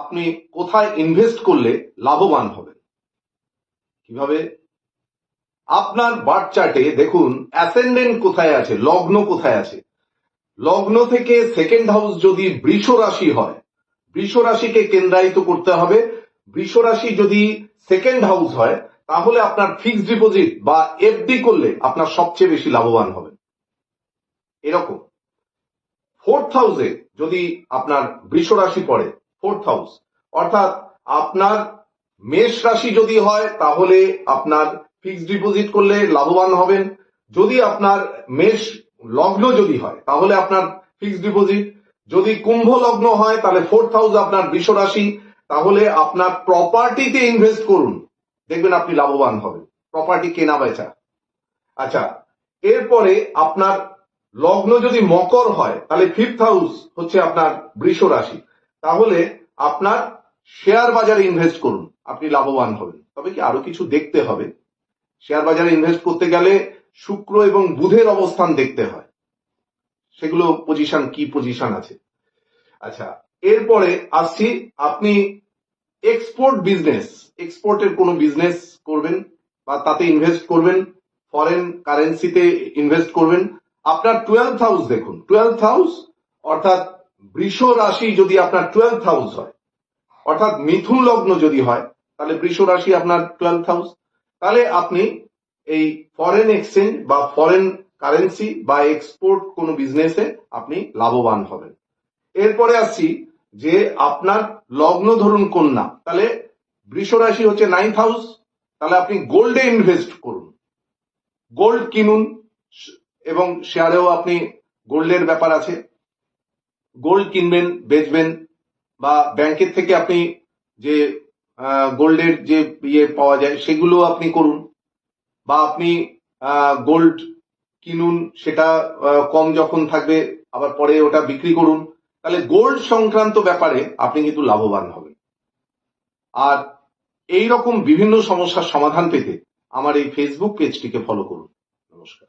আপনি কোথায় ইনভেস্ট করলে লাভবান হবেন। কিভাবে? আপনার বার্থ চার্টে দেখুন অ্যাসেন্ডেন্ট কোথায় আছে, লগ্ন কোথায় আছে। লগ্ন থেকে সেকেন্ড হাউস যদি বৃষ রাশি হয়, বৃষ রাশিকে কেন্দ্রায়িত করতে হবে। বৃষ রাশি যদি সেকেন্ড হাউস হয় তাহলে আপনার ফিক্সড ডিপোজিট বা এফডি করলে আপনার সবচেয়ে বেশি লাভবান হবেন। এরকম ফোর্থ হাউসে যদি আপনার বৃষ রাশি পড়ে, ফোর্থ হাউস অর্থাৎ আপনার মেষ রাশি যদি হয় তাহলে আপনার ফিক্সড ডিপোজিট করলে লাভবান হবেন। যদি আপনার মেষ লগ্ন যদি হয় তাহলে আপনার ফিক্সড ডিপোজিট, যদি কুম্ভ লগ্ন হয় তাহলে ফোর্থ হাউস আপনার বৃষ রাশি, তাহলে আপনার প্রপার্টিতে ইনভেস্ট করুন, দেখবেন আপনি লাভবান হবেন। প্রপার্টি কেনা বেচা। আচ্ছা, এরপরে আপনার লগ্ন যদি মকর হয় তাহলে ফিফথ হাউস হচ্ছে আপনার বৃষ রাশি, তাহলে আপনার শেয়ার বাজারে ইনভেস্ট করুন, আপনি লাভবান হবেন। তবে কি আরো কিছু দেখতে হবে। শেয়ার বাজারে ইনভেস্ট করতে গেলে শুক্র এবং বুধের অবস্থান দেখতে হয়, সেগুলো পজিশন কি পজিশন আছে। আচ্ছা, এরপরে আসছি আপনি এক্সপোর্টের কোনো বিজনেস করবেন বা তাতে ইনভেস্ট করবেন, ফরেন কারেন্সিতে ইনভেস্ট করবেন। আপনার 12th হাউস দেখুন, 12th হাউস অর্থাৎ বৃষ রাশি যদি আপনার 12th হাউস হয়, অর্থাৎ মিথুন লগ্ন যদি হয় তাহলে বৃষ রাশি আপনার 12th হাউস, তাহলে আপনি এই ফরেন এক্সচেঞ্জ বা ফরেন কারেন্সি বা এক্সপোর্ট কোনো বিজনেসে আপনি লাভবান হবেন। এরপরে আসছি যে আপনার লগ্ন ধরুন কন্যা, তাহলে বৃষ রাশি হচ্ছে 9th হাউস, তাহলে আপনি গোল্ডে ইনভেস্ট করুন, গোল্ড কিনুন, এবং শেয়ারেও আপনি গোল্ডের ব্যাপার আছে, গোল্ড কিনবেন বেচবেন, বা ব্যাংকের থেকে আপনি যে গোল্ডের যে ইয়ে পাওয়া যায় সেগুলো আপনি করুন, বা আপনি গোল্ড কিনুন, সেটা কম যখন থাকবে আবার পরে ওটা বিক্রি করুন, তাহলে গোল্ড সংক্রান্ত ব্যাপারে আপনি কিন্তু লাভবান হবেন। আর এই রকম বিভিন্ন সমস্যার সমাধান পেতে আমার এই ফেসবুক পেজটিকে ফলো করুন। নমস্কার।